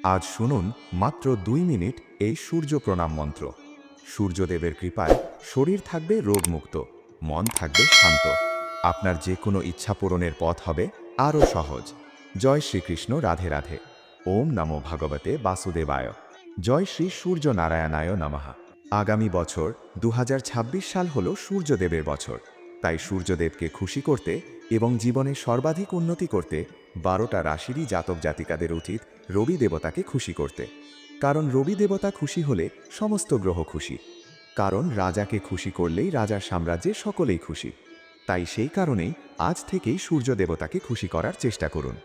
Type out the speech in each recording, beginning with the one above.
আজ শুনুন মাত্র 2 মিনিট এই সূর্য প্রণাম মন্ত্র। সূর্যদেবের কৃপায় শরীর থাকবে রোগমুক্ত, মন থাকবে শান্ত। আপনার যে কোনো ইচ্ছা পূরণের পথ হবে আরও সহজ। জয় শ্রীকৃষ্ণ, রাধে রাধে। ওম নমো ভগবতে বাসুদেবায়। জয় শ্রী সূর্য নারায়ণায় নমঃ। আগামী বছর 2026 সাল হল সূর্যদেবের বছর। তাই সূর্যদেবকে খুশি করতে এবং জীবনে সর্বাধিক উন্নতি করতে 12টা রাশিরই জাতক জাতিকাদের উচিত রবি দেবতাকে খুশি করতে। কারণ রবি দেবতা খুশি হলে সমস্ত গ্রহ খুশি। কারণ রাজাকে খুশি করলেই রাজার সাম্রাজ্যে সকলেই খুশি। তাই সেই কারণেই আজ থেকেই সূর্য দেবতাকে খুশি করার চেষ্টা করুন।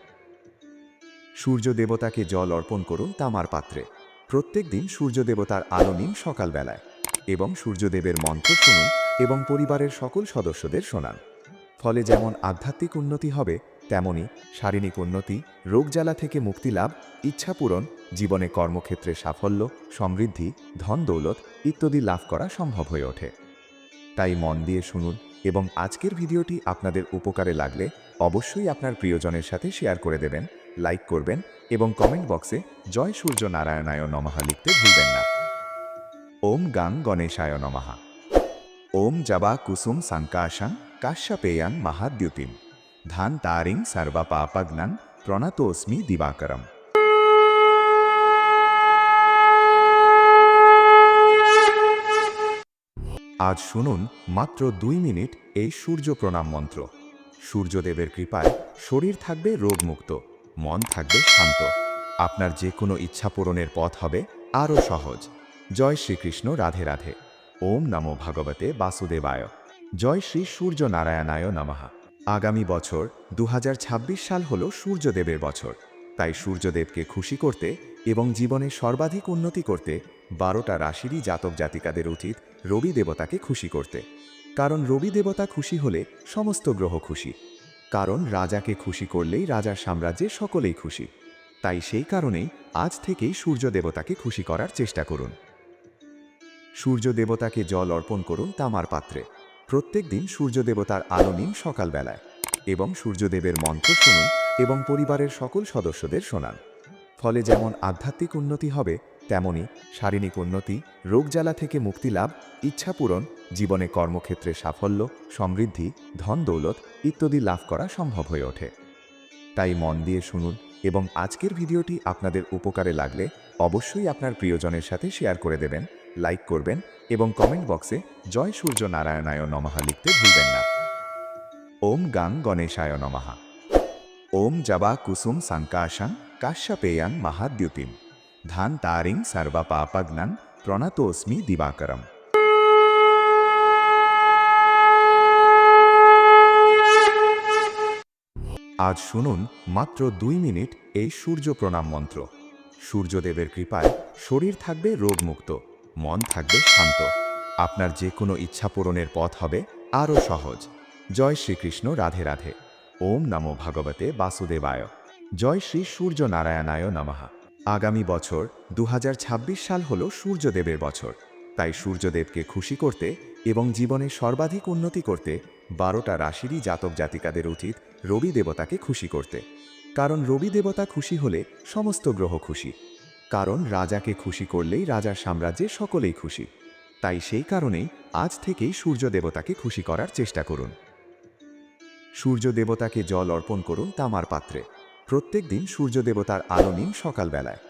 সূর্য দেবতাকে জল অর্পণ করুন তামার পাত্রে। প্রত্যেক দিন সূর্য দেবতার আলো নিন সকালবেলায় এবং সূর্যদেবের মন্ত্র শুনুন এবং পরিবারের সকল সদস্যদের শোনান। ফলে যেমন আধ্যাত্মিক উন্নতি হবে, তেমনি শারীরিক উন্নতি, রোগজ্বালা থেকে মুক্তি লাভ, ইচ্ছা পূরণ, জীবনে কর্মক্ষেত্রে সাফল্য, সমৃদ্ধি, ধন দৌলত ইত্যাদি লাভ করা সম্ভব হয়ে ওঠে। তাই মন দিয়ে শুনুন এবং আজকের ভিডিওটি আপনাদের উপকারে লাগলে অবশ্যই আপনার প্রিয়জনের সাথে শেয়ার করে দেবেন, লাইক করবেন এবং কমেন্ট বক্সে জয় সূর্য নারায়ণায় নমঃ লিখতে ভুলবেন না। ওম গাং গণেশায় নমঃ। ওম জবা কুসুম সংকাশং কাশ্যপেয়াং মহাদ্যুতিম ধান তারিং সর্বপাপগ্নং প্রণতোস্মি দিবাকরম। আজ শুনুন মাত্র 2 মিনিট এই সূর্য প্রণাম মন্ত্র। সূর্যদেবের কৃপায় শরীর থাকবে রোগমুক্ত, মন থাকবে শান্ত। আপনার যে কোনো ইচ্ছা পূরণের পথ হবে আরও সহজ। জয় শ্রীকৃষ্ণ, রাধে রাধে। ওম নমো ভগবতে বাসুদেবায়। জয় শ্রী সূর্য নারায়ণায় নমঃ। আগামী বছর 2026 সাল হল সূর্যদেবের বছর। তাই সূর্যদেবকে খুশি করতে এবং জীবনে সর্বাধিক উন্নতি করতে 12টা রাশিরই জাতক জাতিকাদের উচিত রবি দেবতাকে খুশি করতে। কারণ রবি দেবতা খুশি হলে সমস্ত গ্রহ খুশি। কারণ রাজাকে খুশি করলেই রাজার সাম্রাজ্যে সকলেই খুশি। তাই সেই কারণেই আজ থেকেই সূর্য দেবতাকে খুশি করার চেষ্টা করুন। সূর্য দেবতাকে জল অর্পণ করুন তামার পাত্রে। প্রত্যেক দিন সূর্য দেবতার আলো নিন সকালবেলায় এবং সূর্যদেবের মন্ত্র শুনুন এবং পরিবারের সকল সদস্যদের শোনান। ফলে যেমন আধ্যাত্মিক উন্নতি হবে, তেমনি শারীরিক উন্নতি, রোগজ্বালা থেকে মুক্তি লাভ, ইচ্ছা পূরণ, জীবনে কর্মক্ষেত্রে সাফল্য, সমৃদ্ধি, ধন দৌলত ইত্যাদি লাভ করা সম্ভব হয়ে ওঠে। তাই মন দিয়ে শুনুন এবং আজকের ভিডিওটি আপনাদের উপকারে লাগলে অবশ্যই আপনার প্রিয়জনের সাথে শেয়ার করে দেবেন, লাইক করবেন এবং কমেন্ট বক্সে জয় সূর্য নারায়ণায় নমঃ লিখতে ভুলবেন না। ওম গাং গণেশায় নমঃ। ওম জবা কুসুম সংকাশং কাশ্যপেয়াং মহাদ্যুতিম ধান তারিং সর্বপাপগ্নং প্রণতোস্মি দিবাকরম। আজ শুনুন মাত্র 2 মিনিট এই সূর্য প্রণাম মন্ত্র। সূর্যদেবের কৃপায় শরীর থাকবে রোগমুক্ত, মন থাকবে শান্ত। আপনার যে কোনো ইচ্ছা পূরণের পথ হবে আরও সহজ। জয় শ্রীকৃষ্ণ, রাধে রাধে। ওম নমো ভগবতে বাসুদেবায়। জয় শ্রী সূর্য নারায়ণায় নমঃ। আগামী বছর 2026 সাল হল সূর্যদেবের বছর। তাই সূর্যদেবকে খুশি করতে এবং জীবনে সর্বাধিক উন্নতি করতে 12টা রাশিরই জাতক জাতিকাদের উচিত রবি দেবতাকে খুশি করতে। কারণ রবি দেবতা খুশি হলে সমস্ত গ্রহ খুশি। কারণ রাজাকে খুশি করলেই রাজার সাম্রাজ্যে সকলেই খুশি। তাই সেই কারণেই আজ থেকেই সূর্য দেবতাকে খুশি করার চেষ্টা করুন। সূর্য দেবতাকে জল অর্পণ করুন তামার পাত্রে। প্রত্যেক দিন সূর্য দেবতার আলো নিন সকালবেলায়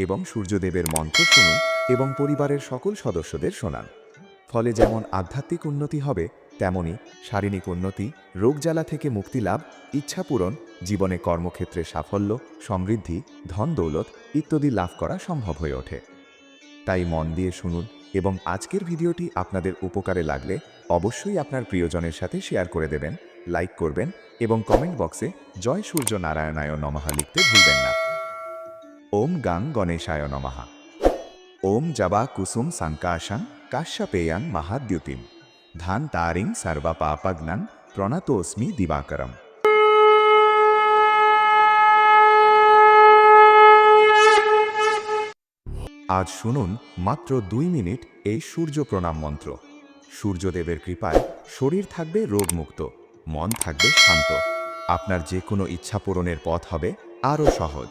এবং সূর্যদেবের মন্ত্র শুনুন এবং পরিবারের সকল সদস্যদের শোনান। ফলে যেমন আধ্যাত্মিক উন্নতি হবে, তেমনি শারীরিক উন্নতি, রোগজ্বালা থেকে মুক্তি লাভ, ইচ্ছা পূরণ, জীবনে কর্মক্ষেত্রে সাফল্য, সমৃদ্ধি, ধন দৌলত ইত্যাদি লাভ করা সম্ভব হয়ে ওঠে। তাই মন দিয়ে শুনুন এবং আজকের ভিডিওটি আপনাদের উপকারে লাগলে অবশ্যই আপনার প্রিয়জনের সাথে শেয়ার করে দেবেন, লাইক করবেন এবং কমেন্ট বক্সে জয় সূর্য নারায়ণায় নমঃ লিখতে ভুলবেন না। ওম গাং গণেশায় নমঃ। ওম জবা কুসুম সংকাশং কাশ্যপেয়াং মহাদ্যুতিম ধান তারিং সর্বপাপগ্নং প্রণতোস্মি দিবাকরম। আজ শুনুন মাত্র 2 মিনিট এই সূর্য প্রণাম মন্ত্র। সূর্যদেবের কৃপায় শরীর থাকবে রোগমুক্ত, মন থাকবে শান্ত। আপনার যে কোনো ইচ্ছা পূরণের পথ হবে আরও সহজ।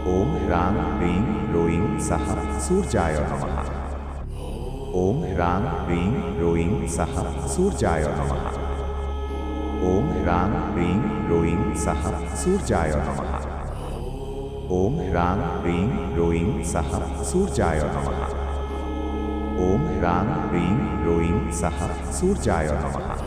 ওম হ্রাং হ্রিং রোইং সাহ সূর্যায় নমঃ। ওম হ্রাং হ্রিং রোইং সাহ সূর্যায় নমঃ। ওম হ্রাং হ্রিং রোইং সাহ সূর্যায় নমঃ। ওম হ্রাং হ্রিং রোইং সাহ সূর্যায় নমঃ। ওম হ্রাং হ্রিং রোইং সাহ সূর্যায় নমঃ।